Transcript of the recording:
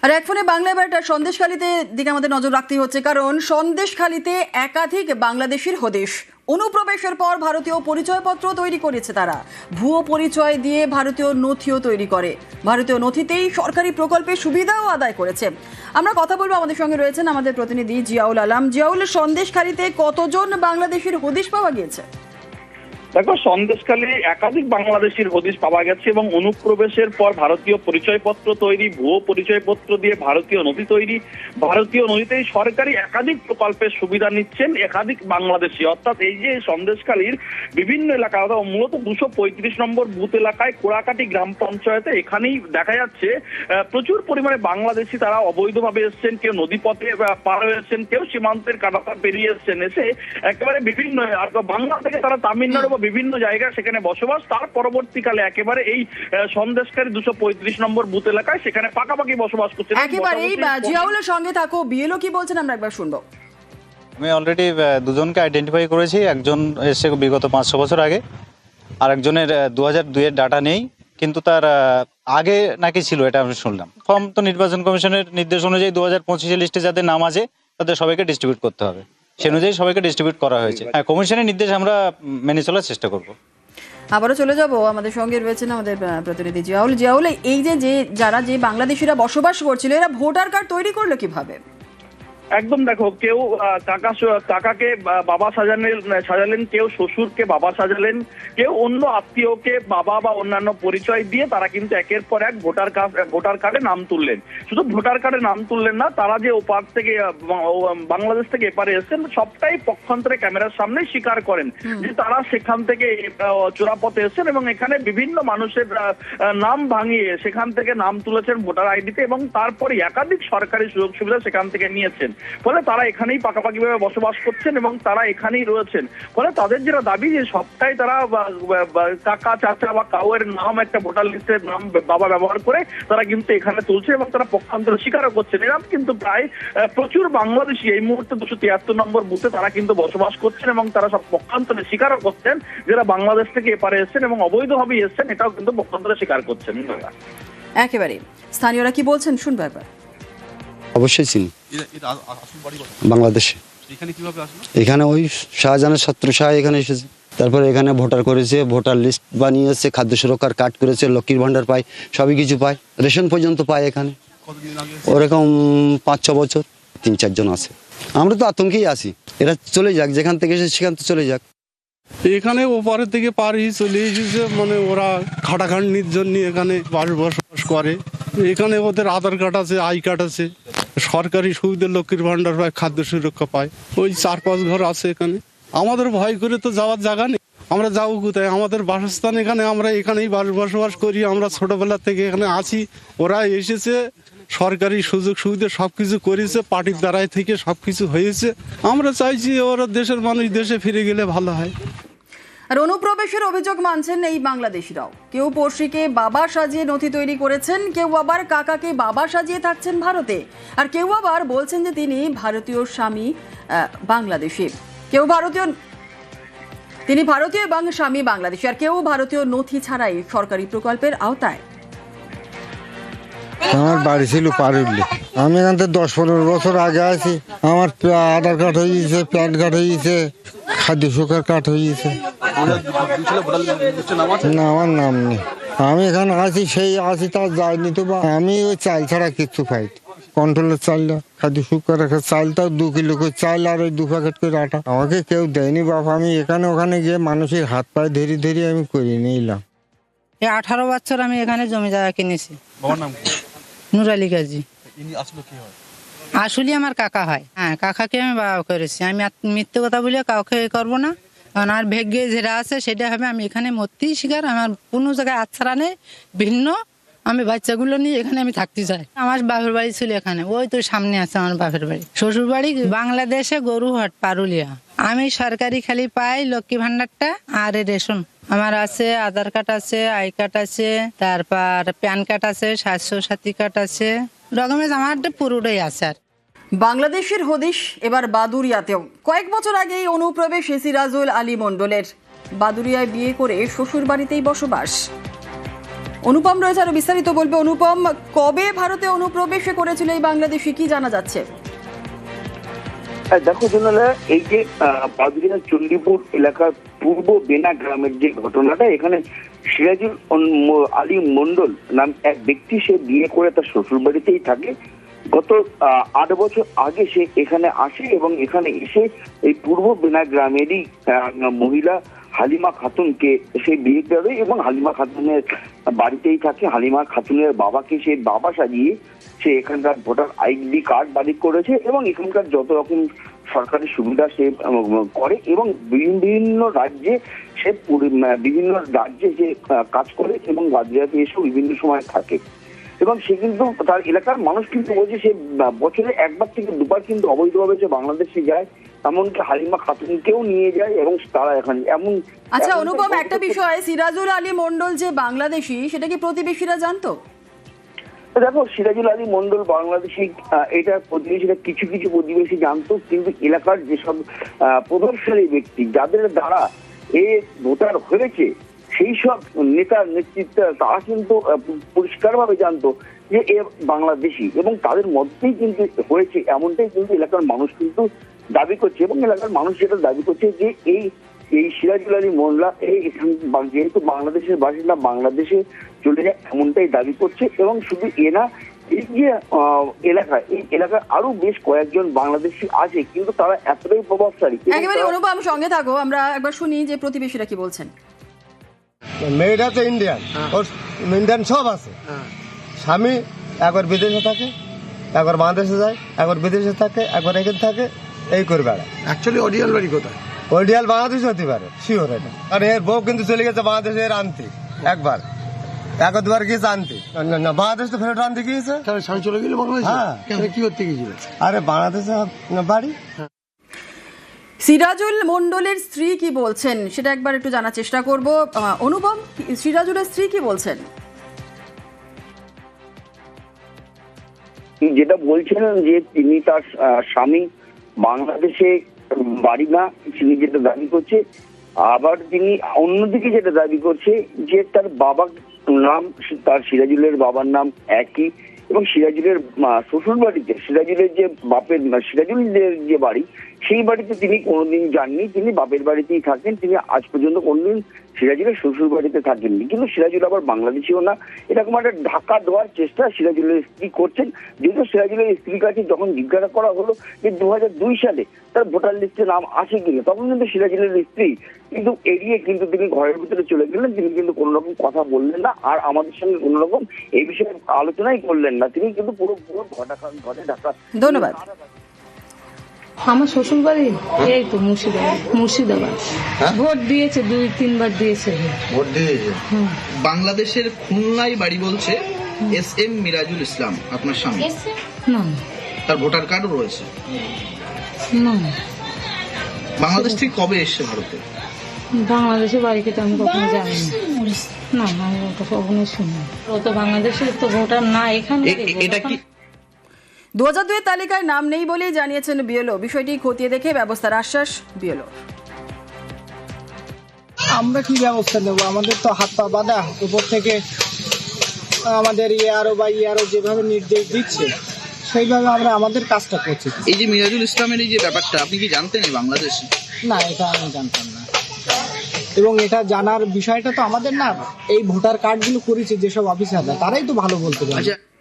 আর এক ফোনে বাংলা এবার একটা সন্দেশখালীতে দিকে আমাদের নজর রাখতে হচ্ছে, কারণ সন্দেশখালীতে একাধিক বাংলাদেশির হদিশ। অনুপ্রবেশের পর ভারতীয় পরিচয়পত্র তৈরি করেছে তারা, ভুয়ো পরিচয় দিয়ে ভারতীয় নথিও তৈরি করে, ভারতীয় নথিতেই সরকারি প্রকল্পের সুবিধাও আদায় করেছে। আমরা কথা বলবো, আমাদের সঙ্গে রয়েছেন আমাদের প্রতিনিধি জিয়াউল আলম। জিয়াউল, সন্দেশখালীতে কতজন বাংলাদেশির হদিশ পাওয়া গিয়েছে? দেখো, সন্দেশখালী একাধিক বাংলাদেশির হদিশ পাওয়া গেছে এবং অনুপ্রবেশের পর ভারতীয় পরিচয়পত্র তৈরি, ভুয়ো পরিচয়পত্র দিয়ে ভারতীয় নথি তৈরি, ভারতীয় নথিতেই সরকারি একাধিক প্রকল্পের সুবিধা নিচ্ছেন একাধিক বাংলাদেশি। অর্থাৎ এই যে সন্দেশখালীর বিভিন্ন এলাকা, মূলত 235 নম্বর বুথ এলাকায় কোড়াকাটি গ্রাম পঞ্চায়েতে এখানেই দেখা যাচ্ছে প্রচুর পরিমাণে বাংলাদেশি তারা অবৈধভাবে এসছেন, কেউ নদীপথে পার হয়েছেন, কেউ সীমান্তের কাঁটাতার পেরিয়ে এসছেন, এসে একেবারে বিভিন্ন বাংলা থেকে তারা তামিলনাড়ু বিভিন্ন জায়গায় সেখানে বসবাস। তার পরবর্তীকালে একেবারে এই সন্দেশখালী 235 নম্বর বুথ এলাকায় সেখানে পাকাপাকি বসবাস করছে। একেবারে জিয়াউলের সঙ্গে থাকো, বিএলও কি বলছেন আমরা একবার শুনবো। আমি অলরেডি দুজনকে আইডেন্টিফাই করেছি। একজন এসে বিগত 500 বছর আগে, আর একজনের 2002 এর ডাটা নেই, কিন্তু তার আগে নাকি ছিল, এটা আমি শুনলাম। ফর্ম তো নির্বাচন কমিশনের নির্দেশ অনুযায়ী 2025 লিস্টে যাদের নাম আছে তাদের সবাইকে ডিস্ট্রিবিউট করতে হবে, সে অনুযায়ী সবাইকে ডিস্ট্রিবিউট করা হয়েছে। হ্যাঁ, কমিশনের নির্দেশ আমরা মেনে চলার চেষ্টা করব। আবারও চলে যাব, আমাদের সঙ্গে রয়েছেন আমাদের প্রতিনিধি জিয়াউল। জিয়াউল, এই যে যারা যে বাংলাদেশিরা বসবাস করছিল, এরা ভোটার কার্ড তৈরি করলো কিভাবে? একদম, দেখো, কেউ কাকাকে বাবা সাজালেন, কেউ শ্বশুরকে বাবা সাজালেন, কেউ অন্য আত্মীয়কে বাবা বা অন্যান্য পরিচয় দিয়ে তারা কিন্তু একের পর এক ভোটার কার্ডে নাম তুললেন। শুধু ভোটার কার্ডে নাম তুললেন না, তারা যে ওপার থেকে বাংলাদেশ থেকে এপারে এসেছেন সবটাই পক্ষান্তরে ক্যামেরার সামনে স্বীকার করেন যে তারা সেখান থেকে চোরাপথে এসেছেন এবং এখানে বিভিন্ন মানুষের নাম ভাঙিয়ে সেখান থেকে নাম তুলেছেন ভোটার আইডিতে, এবং তারপরে একাধিক সরকারি সুযোগ সুবিধা সেখান থেকে নিয়েছেন। ফলে তারা এখানেই পাকাপাকি ভাবে বসবাস করছেন এবং তারা এখানেই রয়েছেন। ফলে তাদের যেটা দাবি যে সবটাই তারা কাকা, চাচা বা কাউয়ের নাম একটা ভোটার লিস্টের নাম বাবা ব্যবহার করে তারা কিন্তু এখানে তুলছে এবং তারা পক্ষান্তরে স্বীকারও করছেন। এরকম কিন্তু প্রায় প্রচুর বাংলাদেশি এই মুহূর্তে 273 নম্বর বুথে তারা কিন্তু বসবাস করছেন এবং তারা সব পক্ষান্তরে স্বীকারও করছেন যারা বাংলাদেশ থেকে এপারে এসেছেন এবং অবৈধভাবে এসেছেন, এটাও কিন্তু পক্ষান্তরে স্বীকার করছেন। একেবারে স্থানীয়রা কি বলছেন শুনবো একবার। অবশ্যই চিনি, বাংলাদেশে। এখানে ওই শাহজাহানের ছাত্র শাহ এখানে এসেছে, তারপরে এখানে ভোটার করেছে, ভোটার লিস্ট বানিয়েছে, খাদ্য সুরক্ষার কার্ড করেছে, লক্ষ্মীর ভান্ডার পায়, সবই কিছু পায়, রেশন পর্যন্ত পায় এখানে। ওরকম 5-6 বছর 3-4 জন আছে। আমরা তো আতঙ্কেই আছি, এরা চলে যাক, যেখান থেকে এসে সেখান থেকে চলে যাক। এখানে ওপারের থেকে পারি চলে এসেছে, মানে ওরা খাটাখাটনির জন্য এখানে বসবাস করে। এখানে ওদের আধার কার্ড আছে, আই কার্ড আছে, সরকারি সুবিধা, লক্ষ্মীর ভান্ডার পায়, খাদ্য সুরক্ষা পায়। ওই 4-5 ঘর আছে এখানে। আমাদের ভয় করে তো যাওয়ার জায়গা নেই, আমরা যাবো কোথায়? আমাদের বাসস্থান এখানে, আমরা এখানেই বসবাস করি, আমরা ছোটবেলা থেকে এখানে আছি। ওরা এসেছে, সরকারি সুযোগ সুবিধা সবকিছু করেছে, পার্টির দ্বারাই থেকে সবকিছু হয়েছে। আমরা চাইছি ওরা দেশের মানুষ দেশে ফিরে গেলে ভালো হয়। আর অনুপ্রবেশের অভিযোগ মানছেন এই বাংলাদেশিরাও। কেউ পড়শিকে বাবা সাজিয়ে নথি তৈরি করেছেন, কেউ আবার কাকাকে বাবা সাজিয়ে থাকছেন ভারতে, আর কেউ আবার বলছেন যে তিনি ভারতীয় স্বামী বাংলাদেশি, তিনি ভারতীয় এবং স্বামী বাংলাদেশি, আর কেউ ভারতীয় নথি ছাড়াই সরকারি প্রকল্পের আওতায়। আমার বাড়ি ছিল পারুল্লি, আমি এখান থেকে 10-15 বছর আগে আছি। আমার আধার কার্ড হয়ে গেছে, প্যান কার্ড হয়ে গেছে, খাদ্য সুরক্ষার কার্ড হয়ে গেছে। না, আমার নাম নেই। আমি এখানে আছি, সেই আছি, তার যায়নি তো। আমি ওই চাল ছাড়া কিচ্ছু খাই, কন্ট্রোলের চালটা, খাদ্য সুরক্ষার চালটাও 2 কিলো করে চাল আর ওই 2 প্যাকেট করে আটা। আমাকে কেউ দেয়নি বাপ। আমি এখানে ওখানে গিয়ে মানুষের হাত পায়ে ধরে ধরে আমি করে নিলাম। 18 বছর আমি এখানে জমি জায়গা কিনেছি। নূর আলী গাজী। আসলে আমার কাকা হয়। হ্যাঁ, কাকাকে আমি বাবা করেছি। আমি মিথ্যে কথা বলে কাউকে করবো না, কারণ আর ভাগ্যে যেটা আছে সেটা হবে। আমি এখানে মরতেই শিকার, আমার কোনো জায়গায় আচ্ছাড়া নেই। ভিন্ন আমি বাচ্চাগুলো নিয়ে এখানে আমি থাকতে চাই। আমার বাপের বাড়ি ছিল এখানে, ওই তো সামনে আছে আমার বাপের বাড়ি। শ্বশুর বাড়ি বাংলাদেশে গরুহাট, পারুলিয়া। আমি সরকারি খালি পাই লক্ষ্মী ভান্ডারটা আর রেশন। আমার আছে আধার কার্ড আছে, আই কার্ড আছে, তারপর প্যান কার্ড আছে, স্বাস্থ্য সাথী কার্ড আছে, ডকুমেন্টস আমার পুরোটাই আছে। আর বাংলাদেশের হদিশ এবার বাদুরিয়াতেও। কয়েক বছর আগেই অনুপ্রবেশ সিরাজুল আলী মণ্ডলের। বাদুরিয়ায় বিয়ে করে শ্বশুর বাড়িতেই বসবাস। অনুপম রয়েছে, আরো বিস্তারিত বলবে। অনুপম, কবে ভারতে অনুপ্রবেশ করেছিল এই বাংলাদেশি, কি জানা যাচ্ছে? দেখো জোনালা, এই যে বাদুরিয়া চণ্ডীপুর এলাকার পূর্ব বেনা গ্রামের যে ঘটনাটা, এখানে সিরাজুল আলী মন্ডল নাম এক ব্যক্তি, সে বিয়ে করে তার শ্বশুর বাড়িতেই থাকে। গত 8 বছর আগে সে এখানে আসে এবং এখানে এসে এই পূর্ব বেনা গ্রামেরই মহিলা হালিমা খাতুনকে সে বিয়ে করে এবং হালিমা খাতুনের বাড়িতেই থাকে। হালিমা খাতুনের বাবাকে সে বাবা সাজিয়ে সে এখানকার ভোটার আইডি কার্ড বাতিল করেছে এবং এখানকার যত রকম সরকারি সুবিধা সে করে এবং বিভিন্ন রাজ্যে সে কাজ করে এবং বাদুরিয়াতে এসেও বিভিন্ন সময় থাকে। এবং সে কিন্তু তার এলাকার মানুষ কিন্তু বলছে সে বছরে 1বার থেকে 2বার কিন্তু অবৈধভাবে সে বাংলাদেশে যায়, এমনকি হালিমা খাতুনকেও নিয়ে যায় এবং তারা এখানে এমন। আচ্ছা অনুপম, একটা বিষয়, সিরাজুল আলী মন্ডল যে বাংলাদেশি, সেটা কি প্রতিবেশীরা জানতো? দেখো, সিরাজুল আলী মন্ডল বাংলাদেশি, এটা প্রতিবেশীরা কিছু কিছু প্রতিবেশী জানতো, কিন্তু এলাকার যেসব প্রভাবশালী ব্যক্তি যাদের দ্বারা এ ভোটার হয়েছে, সেই সব নেতার নেতৃত্বে তারা কিন্তু পরিষ্কারভাবে জানতো যে এ বাংলাদেশি এবং তাদের মধ্যেই কিন্তু হয়েছে, এমনটাই কিন্তু এলাকার মানুষ কিন্তু দাবি করছে। এবং এলাকার মানুষ যেটা দাবি করছে যে এই সিরাজুল আলী মোল্লা যেহেতু বাংলাদেশের বাসিন্দা, বাংলাদেশে চলে যায় এমনটাই দাবি করছে। এবং শুধু এনা, এই যে এই এলাকায় আরো বেশ কয়েকজন বাংলাদেশি আছে, কিন্তু তারা এতটাই প্রভাবশালী। একেবারে অনুপম, সঙ্গে থাকো, আমরা একবার শুনি যে প্রতিবেশীরা কি বলছেন। মেয়েটা তো ইন্ডিয়ান, ওর ইন্ডিয়ান সব আছে। স্বামী একবার বিদেশে থাকে, একবার বাংলাদেশে যায়, একবার বিদেশে থাকে, একবার এখানে থাকে, এই করে বেড়ায়। অ্যাকচুয়ালি অরিজিনাল বাড়ি কোথায়? অরিজিনাল বাংলাদেশ হতে পারে, শিওর এটা। আর এর বউ কিন্তু চলে গেছে বাংলাদেশে এর আনতে, একবার 1-2বার গিয়েছে আনতে। না, বাংলাদেশ তো ফেরত আনতে গিয়েছে। স্বামী চলে গেলে বাংলাদেশ? হ্যাঁ। কি করতে গিয়েছিল? আরে বাংলাদেশে বাড়ি। সিরাজুল মন্ডলের স্ত্রী কি বলছেন সেটা একবার একটু জানার চেষ্টা করব। অনুপম, সিরাজুলের স্ত্রী কি বলছেন? যেটা বলছেন যে তিনি তার স্বামী বাংলাদেশে বাড়ি না, তিনি যেটা দাবি করছে। আবার তিনি অন্যদিকে যেটা দাবি করছে যে তার বাবার নাম, তার সিরাজুলের বাবার নাম একই এবং সিরাজুলের শ্বশুর বাড়িতে, সিরাজুলের যে সিরাজুলের যে বাড়ি, সেই বাড়িতে তিনি কোনোদিন যাননি, তিনি বাপের বাড়িতেই থাকেন। তিনি আজ পর্যন্ত কোনোদিন সিরাজুলের শ্বশুর বাড়িতে থাকেননি। কিন্তু সিরাজুল আবার বাংলাদেশিও না, এরকম একটা ঢাকা দেওয়ার চেষ্টা সিরাজুলের স্ত্রী করছেন। যেহেতু সিরাজুলের স্ত্রীর কাছে যখন জিজ্ঞাসা করা হলো যে 2002 সালে তার ভোটার লিস্টে নাম আসে কিনা, তখন কিন্তু সিরাজুলের স্ত্রী কিন্তু এড়িয়ে কিন্তু তিনি ঘরের ভিতরে চলে গেলেন। তিনি কিন্তু কোনো রকম কথা বললেন না, আর আমাদের সঙ্গে কোনো রকম এই বিষয়ে আলোচনাই করলেন না। তিনি কিন্তু পুরো ঘরে ঢাকা। ধন্যবাদ। আমার শ্বশুর বাড়ি এই তো মুর্শিদাবাদ। ভোট দিয়েছে, 2-3বার দিয়েছে। ভোট দিয়েছে বাংলাদেশের খুলনায় বাড়ি বলছে SM মিরাজুল ইসলাম, আপনার স্বামী। না, তার ভোটার কার্ডও রয়েছে। না, বাংলাদেশ থেকে কবে এসছে ভারতে? বাংলাদেশের বাড়িতে তো আমি কখনো যাইনি। না, আমি ওটা কখনো শুনি। ও তো বাংলাদেশের তো ভোটার না, এখানে। এটা কি 2002 তালিকায় নাম নেই বলেই জানিয়েছেন বিএলও। বিষয়টি খতিয়ে দেখে ব্যবস্থার আশ্বাস বিএলও। আমরা কি ব্যবস্থা নেব? আমাদের তো হাত পা বাঁধা, উপর থেকে আমাদের ইয়ারও যেভাবে নির্দেশ দিচ্ছে সেইভাবে আমরা আমাদের কাজটা করছি। এই যে মিরাজুল ইসলামের এই যে ব্যাপারটা, আপনি কি জানতেন এই বাংলাদেশে? না, এটা আমি জানতাম না। এবং এটা জানার বিষয়টা তো আমাদের না, এই ভোটার কার্ডগুলো করেছে যেসব অফিসাররা, তারাই তো ভালো বলতে পারে।